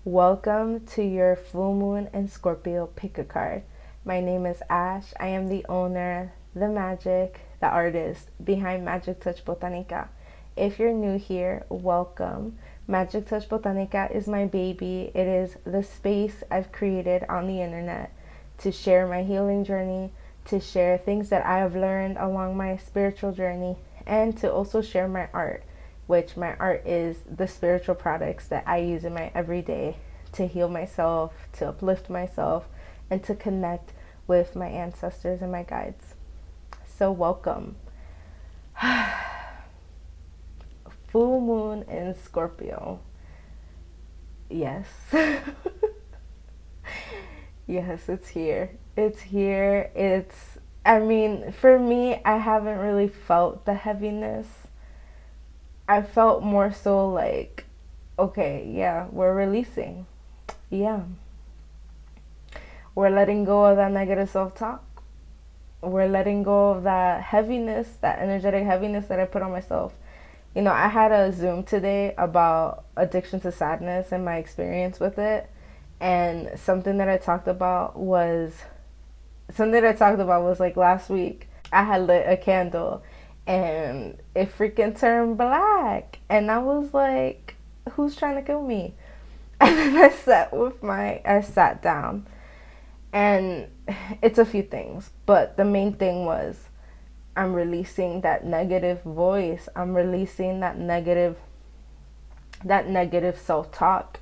Welcome to your full moon and Scorpio pick a card. My name is Ash. I am the owner, the magic, the artist behind Magic Touch Botanica. If you're new here, welcome. Magic Touch Botanica is my baby. It is the space I've created on the internet to share my healing journey, to share things that I have learned along my spiritual journey, and to also share my art, which my art is the spiritual products that I use in my everyday to heal myself, to uplift myself, and to connect with my ancestors and my guides. So welcome. Full moon in Scorpio. Yes. Yes, it's here. It's here. For me, I haven't really felt the heaviness. I felt more so like, okay, yeah, we're releasing. Yeah. We're letting go of that negative self-talk. We're letting go of that heaviness, that energetic heaviness that I put on myself. I had a Zoom today about addiction to sadness and my experience with it. And something that I talked about was like last week. I had lit a candle and it freaking turned black. And I was like, who's trying to kill me? And then I sat down. And it's a few things. But the main thing was I'm releasing that negative voice. I'm releasing that negative self-talk.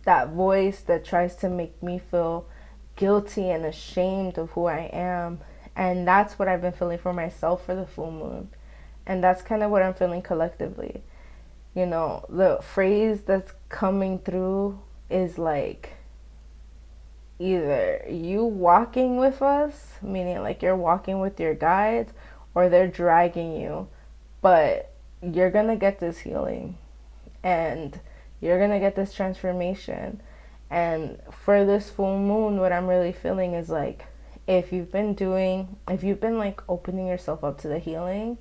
That voice that tries to make me feel guilty and ashamed of who I am. And that's what I've been feeling for myself for the full moon. And that's kind of what I'm feeling collectively. The phrase that's coming through is like, either you walking with us, meaning like you're walking with your guides, or they're dragging you. But you're going to get this healing. And you're going to get this transformation. And for this full moon, what I'm really feeling is like, if you've been like opening yourself up to the healing,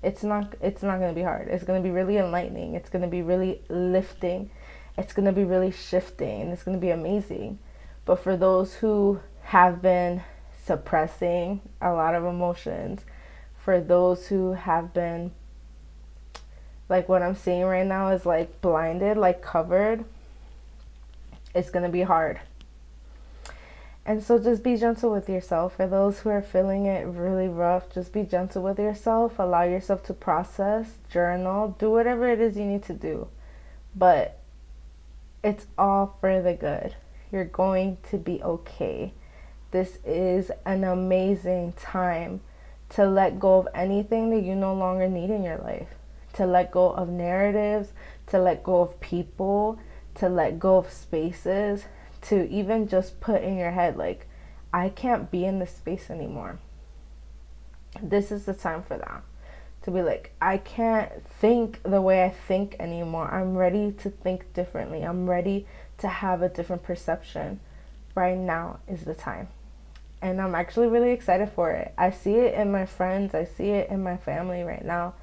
it's not going to be hard. It's going to be really enlightening. It's going to be really lifting. It's going to be really shifting, and it's going to be amazing. But for those who have been suppressing a lot of emotions, for those who have been, like what I'm seeing right now is like blinded, like covered, it's going to be hard. And so just be gentle with yourself. For those who are feeling it really rough, just be gentle with yourself. Allow yourself to process, journal, do whatever it is you need to do. But it's all for the good. You're going to be okay. This is an amazing time to let go of anything that you no longer need in your life. To let go of narratives, to let go of people, to let go of spaces, to even just put in your head like, I can't be in this space anymore. This is the time for that. To be like, I can't think the way I think anymore. I'm ready to think differently. I'm ready to have a different perception. Right now is the time. And I'm actually really excited for it. I see it in my friends. I see it in my family right now.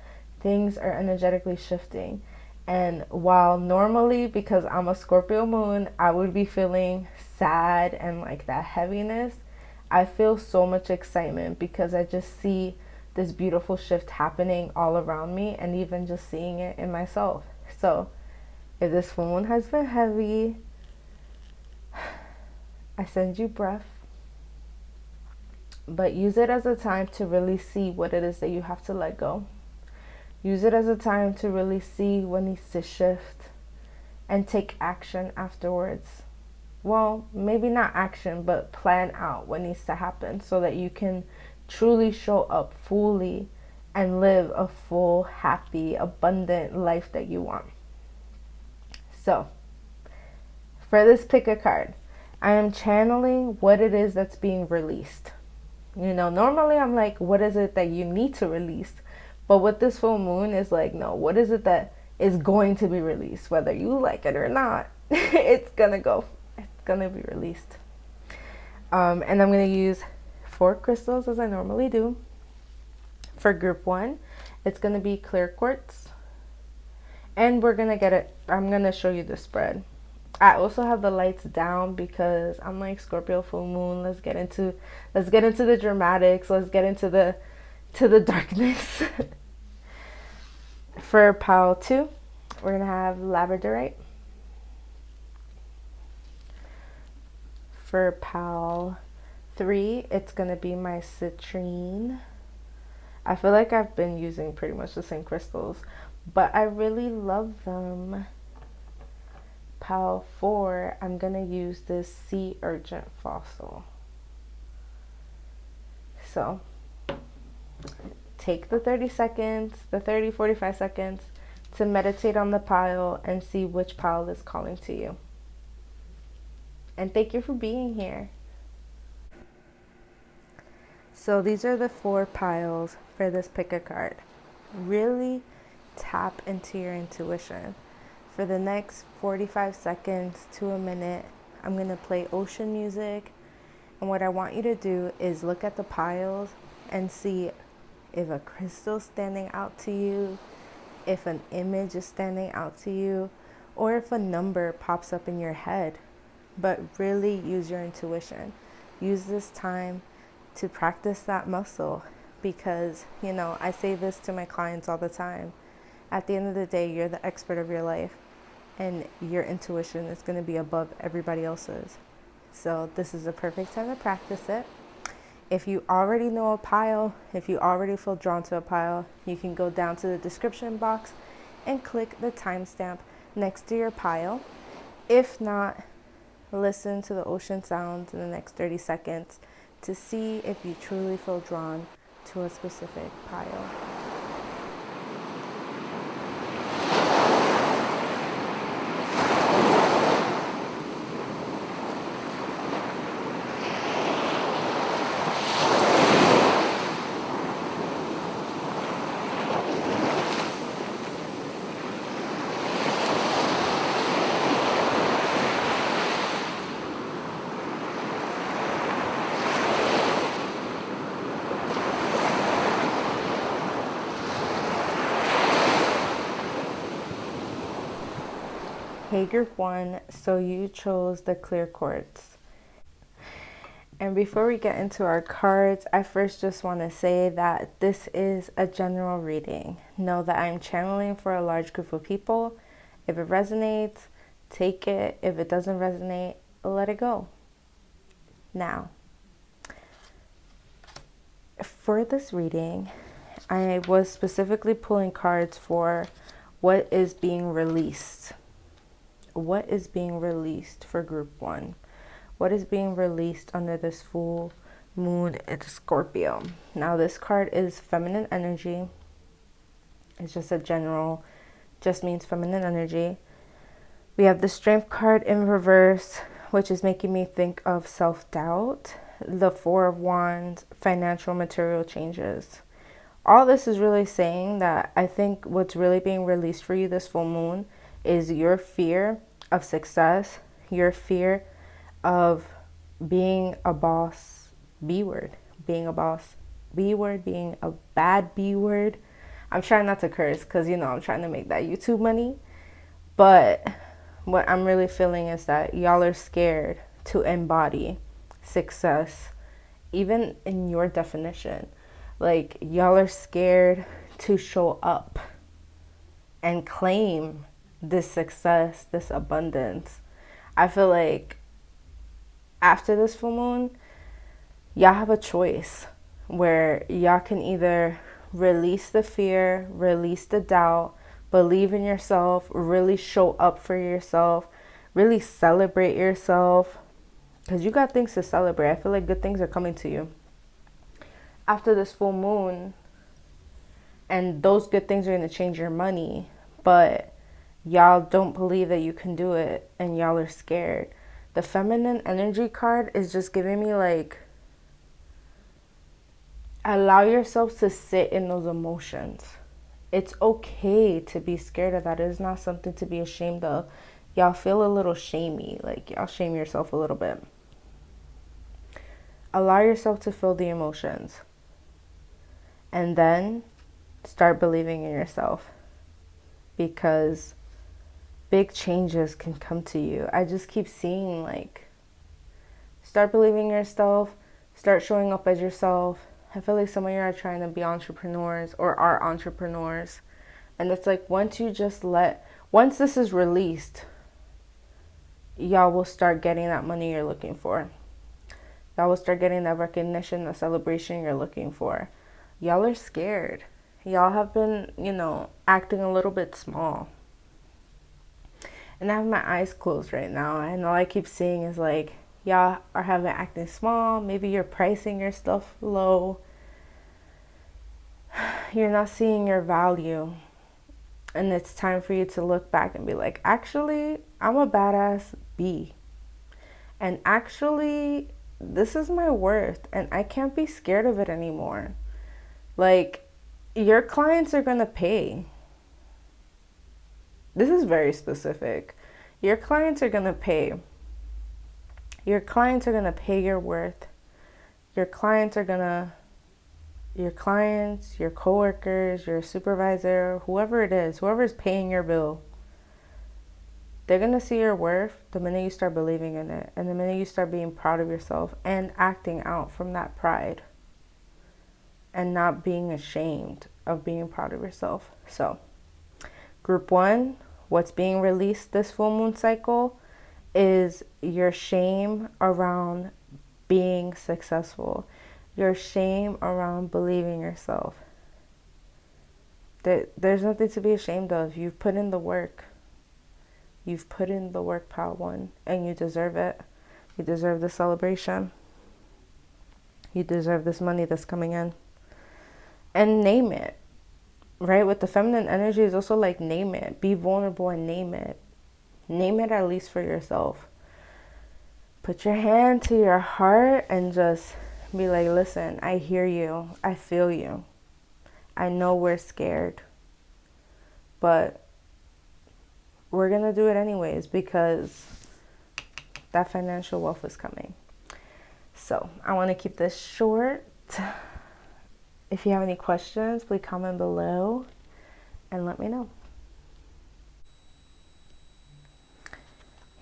Things are energetically shifting. And while normally, because I'm a Scorpio moon, I would be feeling sad and like that heaviness, I feel so much excitement because I just see this beautiful shift happening all around me, and even just seeing it in myself. So if this full moon has been heavy, I send you breath. But use it as a time to really see what it is that you have to let go. Use it as a time to really see what needs to shift and take action afterwards. Well, maybe not action, but plan out what needs to happen so that you can truly show up fully and live a full, happy, abundant life that you want. So, for this pick a card, I am channeling what it is that's being released. Normally I'm like, what is it that you need to release? But with this full moon is like, no, what is it that is going to be released? Whether you like it or not, it's going to be released. And I'm going to use 4 crystals as I normally do. For group 1, it's going to be clear quartz. And we're going to get it. I'm going to show you the spread. I also have the lights down because I'm like, Scorpio full moon. Let's get into the dramatics. Let's get into the darkness. For pile 2, we're gonna have Labradorite. For pile 3, it's gonna be my Citrine. I feel like I've been using pretty much the same crystals, but I really love them. Pile 4, I'm gonna use this sea urchin fossil. So take the 30 seconds, the 30, 45 seconds to meditate on the pile and see which pile is calling to you. And thank you for being here. So these are the 4 piles for this pick a card. Really tap into your intuition. For the next 45 seconds to a minute, I'm going to play ocean music. And what I want you to do is look at the piles and see if a crystal's standing out to you, if an image is standing out to you, or if a number pops up in your head. But really use your intuition. Use this time to practice that muscle because, I say this to my clients all the time. At the end of the day, you're the expert of your life and your intuition is going to be above everybody else's. So this is a perfect time to practice it. If you already know a pile, if you already feel drawn to a pile, you can go down to the description box and click the timestamp next to your pile. If not, listen to the ocean sounds in the next 30 seconds to see if you truly feel drawn to a specific pile. Hey group 1, so you chose the clear quartz. And before we get into our cards, I first just want to say that this is a general reading. Know that I'm channeling for a large group of people. If it resonates, take it. If it doesn't resonate, let it go. Now, for this reading, I was specifically pulling cards for what is being released. What is being released for group 1? What is being released under this full moon in Scorpio? Now this card is feminine energy. It's just a general, just means feminine energy. We have the strength card in reverse, which is making me think of self-doubt. The 4 of Wands, financial material changes. All this is really saying that I think what's really being released for you this full moon is your fear of success, your fear of being a boss B word, being a boss B word, being a bad B word. I'm trying not to curse because, I'm trying to make that YouTube money. But what I'm really feeling is that y'all are scared to embody success, even in your definition. Like, y'all are scared to show up and claim this success, this abundance. I feel like after this full moon, y'all have a choice where y'all can either release the fear, release the doubt, believe in yourself, really show up for yourself, really celebrate yourself, because you got things to celebrate. I feel like good things are coming to you after this full moon, and those good things are going to change your money, but y'all don't believe that you can do it and y'all are scared. The feminine energy card is just giving me like, allow yourself to sit in those emotions. It's okay to be scared of that. It is not something to be ashamed of. Y'all feel a little shamey, like y'all shame yourself a little bit. Allow yourself to feel the emotions and then start believing in yourself, because big changes can come to you. I just keep seeing like, start believing in yourself, start showing up as yourself. I feel like some of you are trying to be entrepreneurs or are entrepreneurs. And it's like, once this is released, y'all will start getting that money you're looking for. Y'all will start getting that recognition, the celebration you're looking for. Y'all are scared. Y'all have been, acting a little bit small. And I have my eyes closed right now. And all I keep seeing is like, y'all are acting small. Maybe you're pricing your stuff low. You're not seeing your value. And it's time for you to look back and be like, actually, I'm a badass bee. And actually, this is my worth. And I can't be scared of it anymore. Like, your clients are going to pay. This is very specific. Your clients are going to pay. Your clients are going to pay your worth. Your clients, your coworkers, your supervisor, whoever it is, whoever's paying your bill, they're going to see your worth the minute you start believing in it, and the minute you start being proud of yourself and acting out from that pride and not being ashamed of being proud of yourself. So, group 1, what's being released this full moon cycle is your shame around being successful. Your shame around believing yourself. There's nothing to be ashamed of. You've put in the work. You've put in the work, pal one, and you deserve it. You deserve the celebration. You deserve this money that's coming in. And name it, right? With the feminine energy, is also like, name it. Be vulnerable and name it. Name it at least for yourself. Put your hand to your heart and just be like, listen, I hear you. I feel you. I know we're scared. But we're going to do it anyways because that financial wealth is coming. So I want to keep this short. If you have any questions, please comment below and let me know.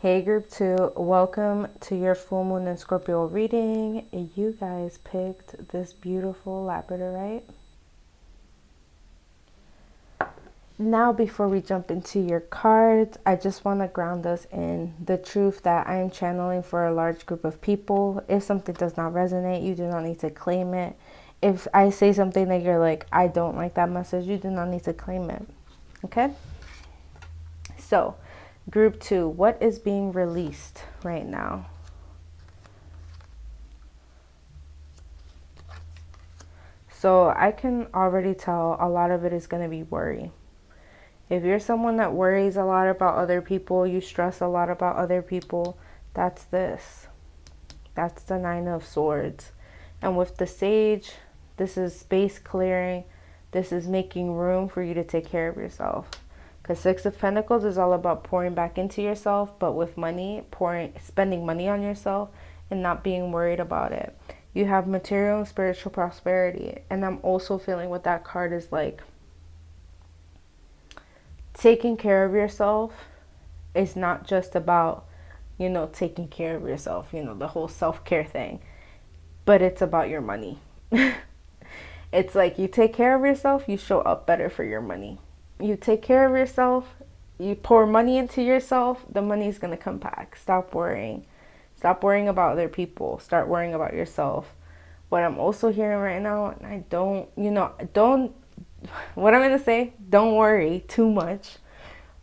Hey group 2, welcome to your full moon and Scorpio reading. You guys picked this beautiful Labradorite. Now before we jump into your cards, I just want to ground us in the truth that I am channeling for a large group of people. If something does not resonate, you do not need to claim it. If I say something that you're like, I don't like that message, you do not need to claim it. Okay? So, group 2, what is being released right now? So I can already tell a lot of it is going to be worry. If you're someone that worries a lot about other people, you stress a lot about other people, that's this. That's the 9 of Swords. And with the Sage, this is space clearing. This is making room for you to take care of yourself. Because 6 of Pentacles is all about pouring back into yourself, but with money, spending money on yourself and not being worried about it. You have material and spiritual prosperity. And I'm also feeling what that card is like. Taking care of yourself is not just about, taking care of yourself, the whole self-care thing. But it's about your money. It's like you take care of yourself, you show up better for your money. You take care of yourself, you pour money into yourself, the money is going to come back. Stop worrying. Stop worrying about other people. Start worrying about yourself. What I'm also hearing right now, and what I'm going to say, don't worry too much.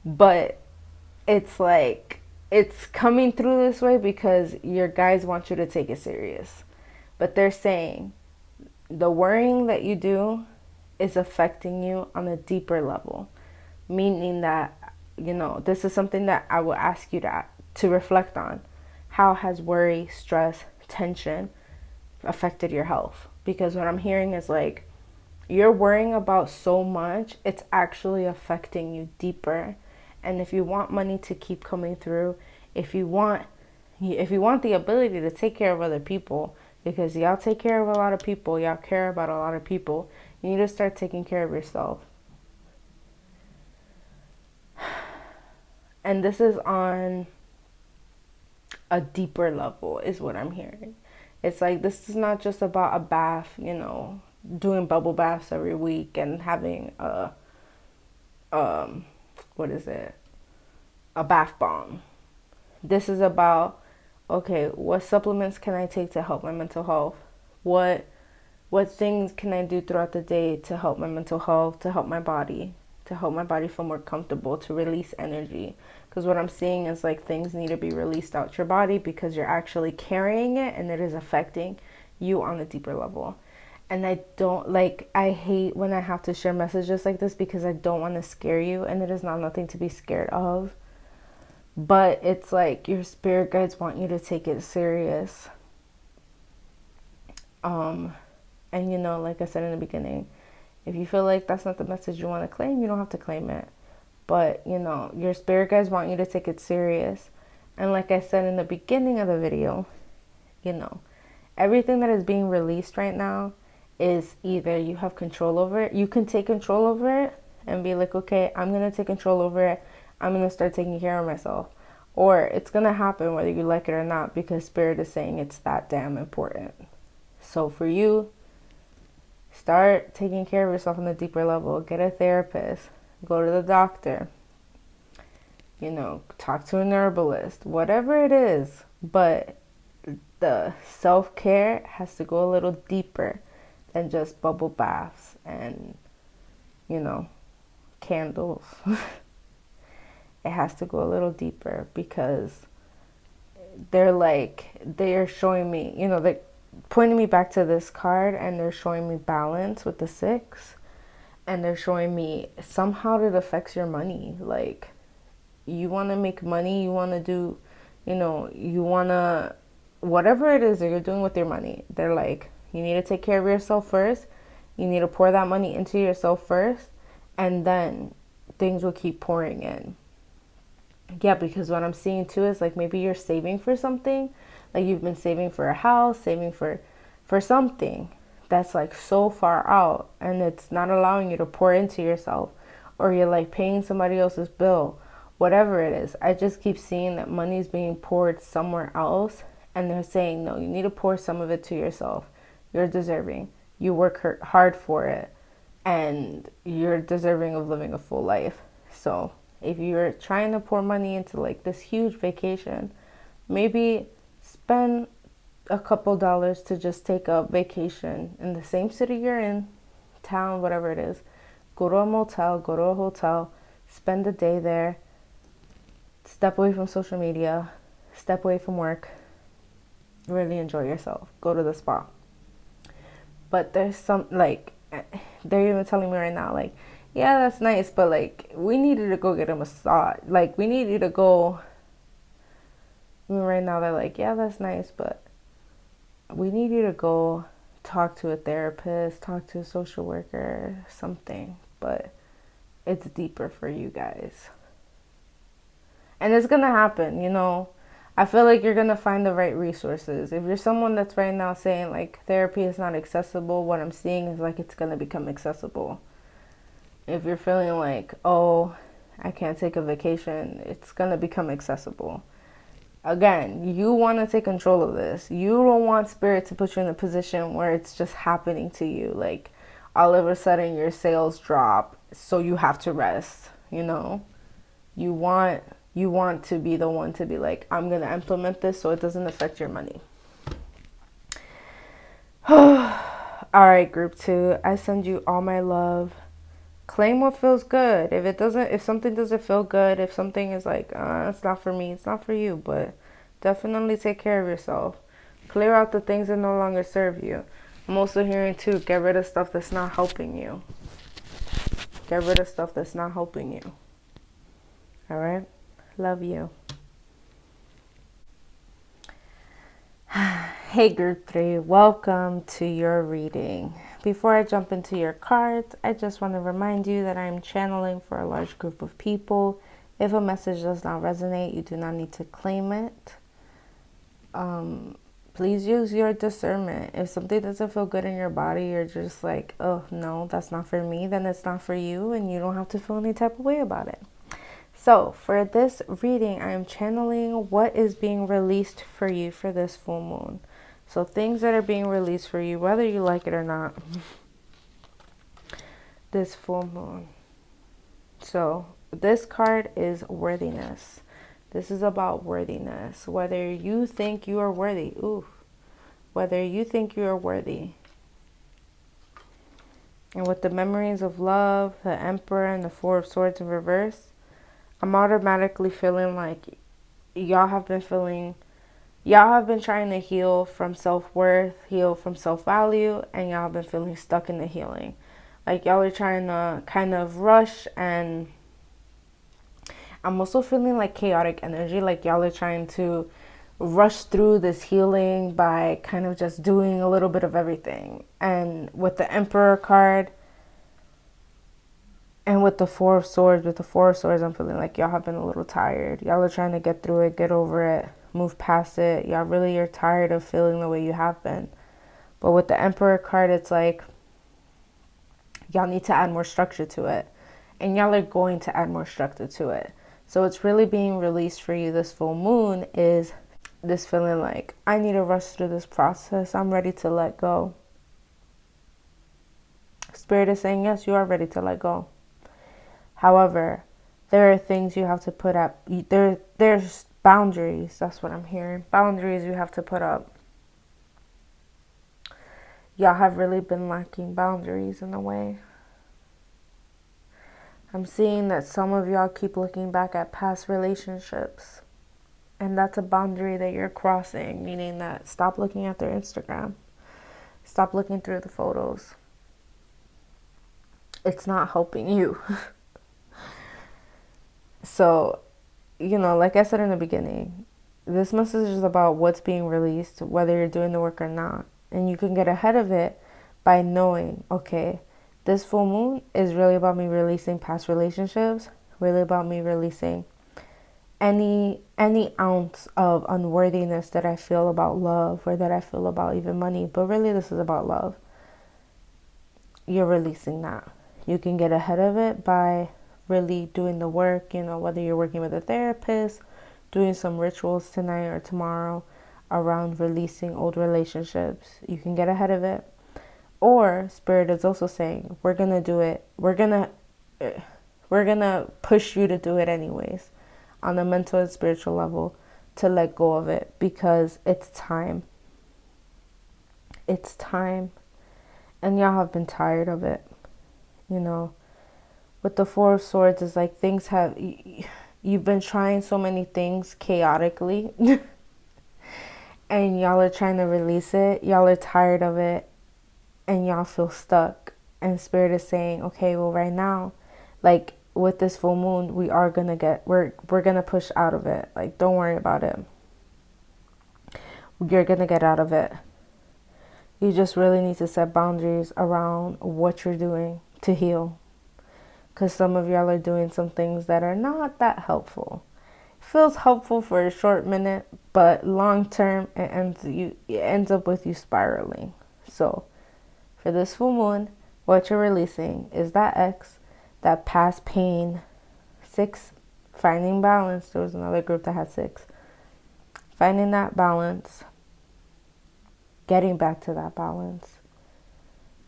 But it's like, it's coming through this way because your guys want you to take it serious. But they're saying the worrying that you do is affecting you on a deeper level, meaning that, this is something that I will ask you to reflect on. How has worry, stress, tension affected your health? Because what I'm hearing is like, you're worrying about so much, it's actually affecting you deeper. And if you want money to keep coming through, if you want the ability to take care of other people, because y'all take care of a lot of people, y'all care about a lot of people, you need to start taking care of yourself. And this is on a deeper level, is what I'm hearing. It's like, this is not just about a bath, you know, doing bubble baths every week and having a, what is it? A bath bomb. This is about, okay, what supplements can I take to help my mental health? What things can I do throughout the day to help my mental health, to help my body feel more comfortable, to release energy? Because what I'm seeing is like things need to be released out your body because you're actually carrying it and it is affecting you on a deeper level. And I don't like, I hate when I have to share messages like this because I don't want to scare you, and it is not nothing to be scared of. But it's like your spirit guides want you to take it serious. And you know, like I said in the beginning, if you feel like that's not the message you want to claim, you don't have to claim it. But, you know, your spirit guides want you to take it serious. And like I said in the beginning of the video, you know, everything that is being released right now is either you have control over it, you can take control over it and be like, okay, I'm going to take control over it. I'm going to start taking care of myself. Or it's going to happen whether you like it or not, because spirit is saying it's that damn important. So for you, start taking care of yourself on a deeper level. Get a therapist. Go to the doctor. You know, talk to an herbalist. Whatever it is. But the self-care has to go a little deeper than just bubble baths and, you know, candles. It has to go a little deeper because they're showing me, you know, they're pointing me back to this card, and they're showing me balance with the 6, and they're showing me somehow it affects your money. Like, you want to make money, you want to do, you know, you want to, whatever it is that you're doing with your money, they're like, you need to take care of yourself first. You need to pour that money into yourself first, and then things will keep pouring in. Yeah, because what I'm seeing too is like maybe you're saving for something. Like you've been saving for a house, saving for something that's like so far out, and it's not allowing you to pour into yourself, or you're like paying somebody else's bill, whatever it is. I just keep seeing that money is being poured somewhere else, and they're saying, no, you need to pour some of it to yourself. You're deserving. You work hard for it, and you're deserving of living a full life. So if you're trying to pour money into like this huge vacation, maybe spend a couple dollars to just take a vacation in the same city you're in, town, whatever it is. Go to a motel, go to a hotel, spend a day there, step away from social media, step away from work, really enjoy yourself, go to the spa. But there's some, like, they're even telling me right now, like, yeah, that's nice, but like, we needed to go get a massage. Like, we need you to go. I mean, right now they're like, yeah, that's nice, but we need you to go talk to a therapist, talk to a social worker, something. But it's deeper for you guys. And it's going to happen, you know. I feel like you're going to find the right resources. If you're someone that's right now saying like therapy is not accessible, what I'm seeing is like it's going to become accessible. If you're feeling like, oh, I can't take a vacation, it's going to become accessible. Again, you want to take control of this. You don't want spirit to put you in a position where it's just happening to you. Like, all of a sudden your sales drop, so you have to rest, you know? You want to be the one to be like, I'm going to implement this so it doesn't affect your money. All right, group 2, I send you all my love. Claim what feels good. If something doesn't feel good, if something is like, it's not for me, it's not for you, but definitely take care of yourself. Clear out the things that no longer serve you. I'm also hearing too, get rid of stuff that's not helping you. Get rid of stuff that's not helping you. All right? Love you. Hey group 3, welcome to your reading. Before I jump into your cards, I just want to remind you that I'm channeling for a large group of people. If a message does not resonate, you do not need to claim it. Please use your discernment. If something doesn't feel good in your body, you're just like, oh no, that's not for me, then it's not for you, and you don't have to feel any type of way about it. So for this reading, I am channeling what is being released for you for this full moon. So things that are being released for you, whether you like it or not, this full moon. So this card is worthiness. This is about worthiness. Whether you think you are worthy. Ooh. Whether you think you are worthy. And with the memories of love, the Emperor, and the Four of Swords in reverse, I'm automatically feeling like y'all have been trying to heal from self-worth, heal from self-value, and y'all have been feeling stuck in the healing. Like y'all are trying to kind of rush, and I'm also feeling like chaotic energy, like y'all are trying to rush through this healing by kind of just doing a little bit of everything. And with the Emperor card and with the Four of Swords, I'm feeling like y'all have been a little tired. Y'all are trying to get through it, get over it, move past it. Y'all really are tired of feeling the way you have been. But with the Emperor card, it's like y'all need to add more structure to it. And y'all are going to add more structure to it. So it's really being released for you this full moon is this feeling like, I need to rush through this process. I'm ready to let go. Spirit is saying, yes, you are ready to let go. However, there are things you have to put up. There's boundaries. That's what I'm hearing. Boundaries you have to put up. Y'all have really been lacking boundaries in a way. I'm seeing that some of y'all keep looking back at past relationships. And that's a boundary that you're crossing, meaning that stop looking at their Instagram. Stop looking through the photos. It's not helping you. So, like I said in the beginning, this message is about what's being released, whether you're doing the work or not. And you can get ahead of it by knowing, okay, this full moon is really about me releasing past relationships, really about me releasing any ounce of unworthiness that I feel about love or that I feel about even money. But really, this is about love. You're releasing that. You can get ahead of it by really doing the work, whether you're working with a therapist, doing some rituals tonight or tomorrow around releasing old relationships. You can get ahead of it. Or Spirit is also saying, we're going to do it. We're going to push you to do it anyways, on a mental and spiritual level, to let go of it, because it's time. It's time. And y'all have been tired of it. With the Four of Swords, it's like you've been trying so many things chaotically and y'all are trying to release it. Y'all are tired of it and y'all feel stuck. And Spirit is saying, okay, well, right now, like with this full moon, we're gonna push out of it. Like, don't worry about it. You're gonna get out of it. You just really need to set boundaries around what you're doing to heal. Because some of y'all are doing some things that are not that helpful. It feels helpful for a short minute, but long term, it ends up with you spiraling. So, for this full moon, what you're releasing is that X, that past pain. 6, finding balance. There was another group that had 6. Finding that balance. Getting back to that balance.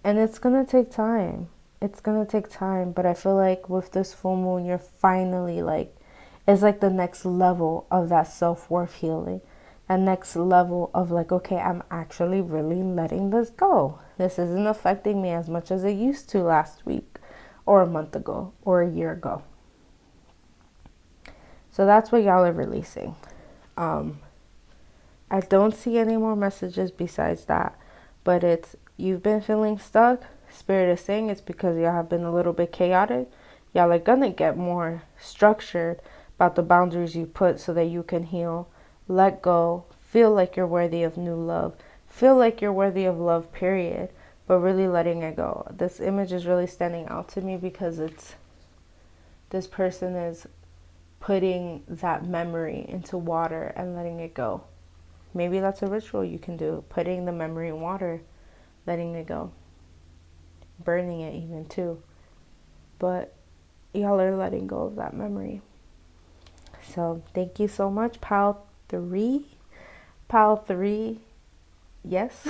And it's going to take time. It's going to take time. But I feel like with this full moon, you're finally it's like the next level of that self-worth healing. That next level of okay, I'm actually really letting this go. This isn't affecting me as much as it used to last week or a month ago or a year ago. So that's what y'all are releasing. I don't see any more messages besides that. But you've been feeling stuck. Spirit is saying it's because y'all have been a little bit chaotic. Y'all are going to get more structured about the boundaries you put so that you can heal, let go, feel like you're worthy of new love, feel like you're worthy of love, period, but really letting it go. This image is really standing out to me because this person is putting that memory into water and letting it go. Maybe that's a ritual you can do, putting the memory in water, letting it go, burning it even too. But y'all are letting go of that memory. So thank you so much, Pal 3. Pal 3. Yes.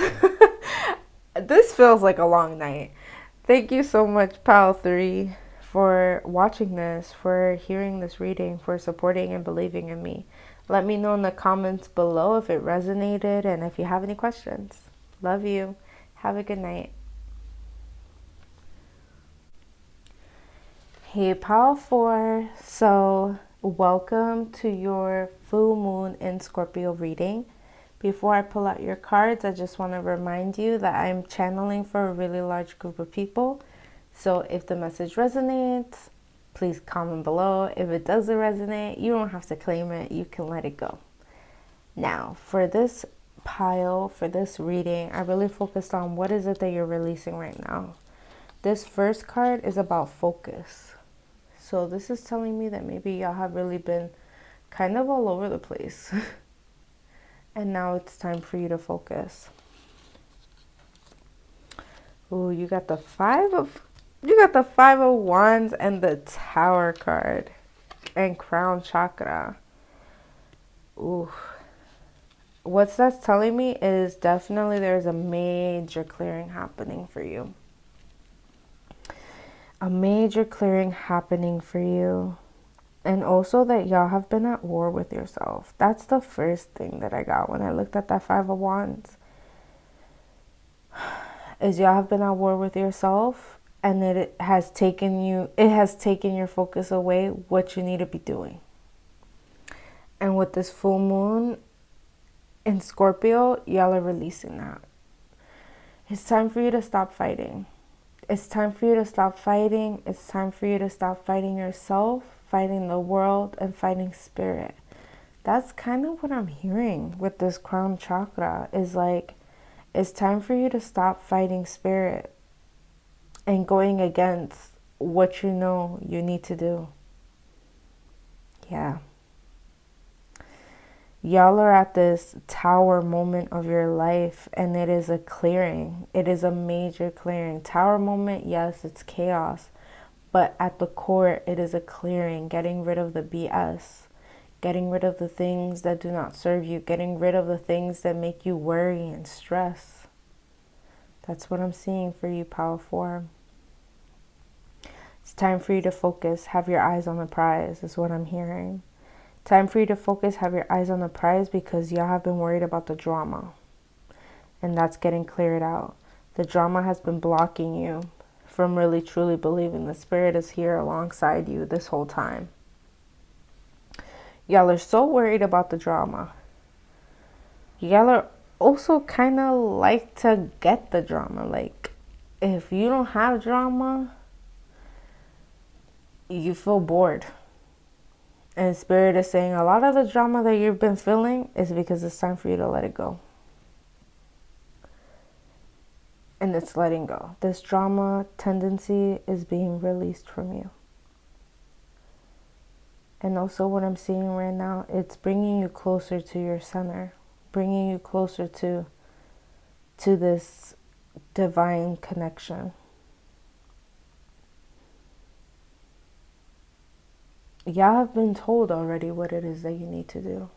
This feels like a long night. Thank you so much, Pal 3, for watching this, for hearing this reading, for supporting and believing in me. Let me know in the comments below if it resonated and if you have any questions. Love you. Have a good night. Hey, Pal 4. So, welcome to your full moon in Scorpio reading. Before I pull out your cards, I just want to remind you that I'm channeling for a really large group of people. So if the message resonates, please comment below. If it doesn't resonate, you don't have to claim it. You can let it go. Now, for this pile, for this reading, I really focused on what is it that you're releasing right now. This first card is about focus. So this is telling me that maybe y'all have really been kind of all over the place. And now it's time for you to focus. Ooh, you got the five of wands and the Tower card and crown chakra. Ooh. What that's telling me is definitely there's a major clearing happening for you. A major clearing happening for you. And also that y'all have been at war with yourself. That's the first thing that I got when I looked at that Five of Wands. Is y'all have been at war with yourself, and it has taken your focus away what you need to be doing. And with this full moon in Scorpio, y'all are releasing that. It's time for you to stop fighting. It's time for you to stop fighting. It's time for you to stop fighting yourself, fighting the world, and fighting spirit. That's kind of what I'm hearing with this crown chakra, is like, it's time for you to stop fighting spirit and going against what you know you need to do. Yeah. Y'all are at this tower moment of your life, and it is a clearing. It is a major clearing. Tower moment, yes, it's chaos. But at the core, it is a clearing, getting rid of the BS, getting rid of the things that do not serve you, getting rid of the things that make you worry and stress. That's what I'm seeing for you, Power 4. It's time for you to focus, have your eyes on the prize, is what I'm hearing. Time for you to focus, have your eyes on the prize, because y'all have been worried about the drama. And that's getting cleared out. The drama has been blocking you from really truly believing the spirit is here alongside you this whole time. Y'all are so worried about the drama. Y'all are also kind of like to get the drama. Like, if you don't have drama, you feel bored. And spirit is saying a lot of the drama that you've been feeling is because it's time for you to let it go. And it's letting go. This drama tendency is being released from you. And also what I'm seeing right now, it's bringing you closer to your center, bringing you closer to this divine connection. Y'all have been told already what it is that you need to do.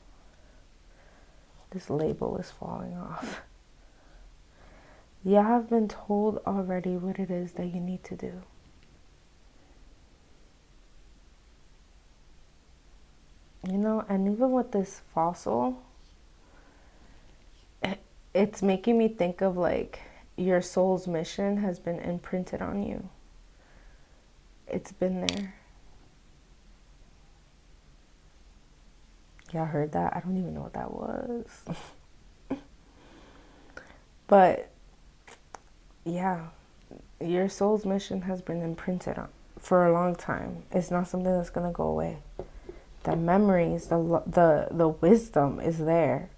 This label is falling off. Y'all have been told already what it is that you need to do. You know, and even with this fossil, it's making me think of like your soul's mission has been imprinted on you. It's been there. Y'all heard that? I don't even know what that was. But yeah, your soul's mission has been imprinted on for a long time. It's not something that's going to go away. The memories, the wisdom is there.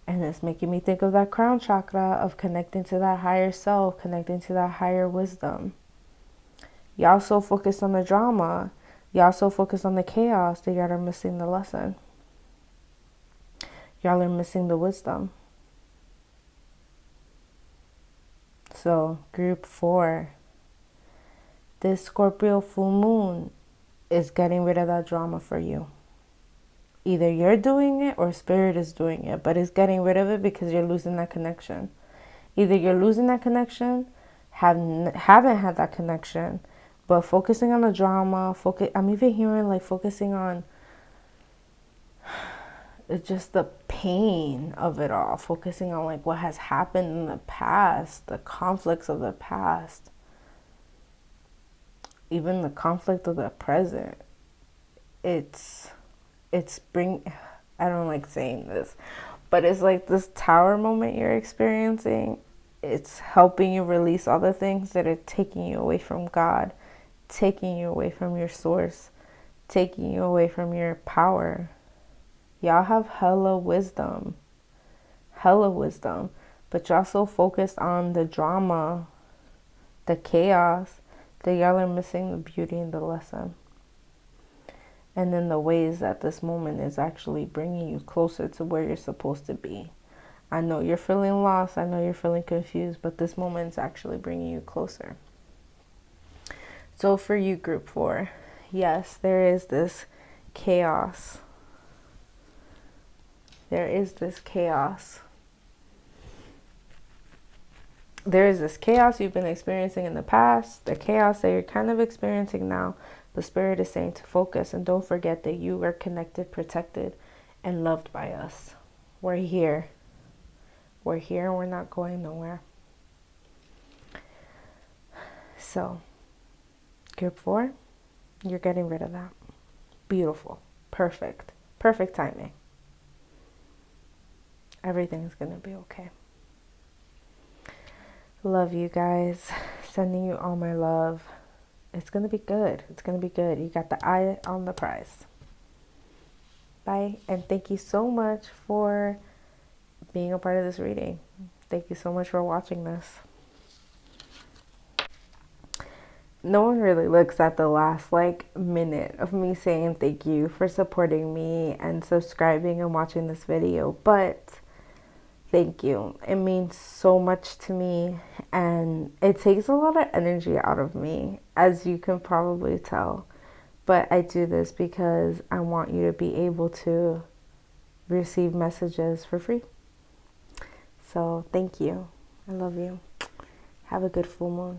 And it's making me think of that crown chakra, of connecting to that higher self, connecting to that higher wisdom. Y'all so focused on the drama, y'all so focused on the chaos that y'all are missing the lesson. Y'all are missing the wisdom. So, group 4, this Scorpio full moon is getting rid of that drama for you. Either you're doing it or spirit is doing it, but it's getting rid of it because you're losing that connection. Either you're losing that connection, haven't had that connection, but focusing on the drama, I'm even hearing like focusing on just the pain of it all, focusing on like what has happened in the past, the conflicts of the past, even the conflict of the present. It's I don't like saying this, but it's like this tower moment you're experiencing. It's helping you release all the things that are taking you away from God, taking you away from your source, taking you away from your power. Y'all have hella wisdom, but y'all so focused on the drama, the chaos, that y'all are missing the beauty and the lesson. And then the ways that this moment is actually bringing you closer to where you're supposed to be. I know you're feeling lost, I know you're feeling confused, but this moment is actually bringing you closer. So for you, group 4, yes, there is this chaos. There is this chaos you've been experiencing in the past, the chaos that you're kind of experiencing now. The Spirit is saying to focus and don't forget that you are connected, protected, and loved by us. We're here. We're here and we're not going nowhere. So, group 4, you're getting rid of that. Beautiful. Perfect. Perfect timing. Everything's going to be okay. Love you guys. Sending you all my love. It's going to be good. It's going to be good. You got the eye on the prize. Bye. And thank you so much for being a part of this reading. Thank you so much for watching this. No one really looks at the last minute of me saying thank you for supporting me and subscribing and watching this video, but thank you. It means so much to me, and it takes a lot of energy out of me, as you can probably tell. But I do this because I want you to be able to receive messages for free. So thank you. I love you. Have a good full moon.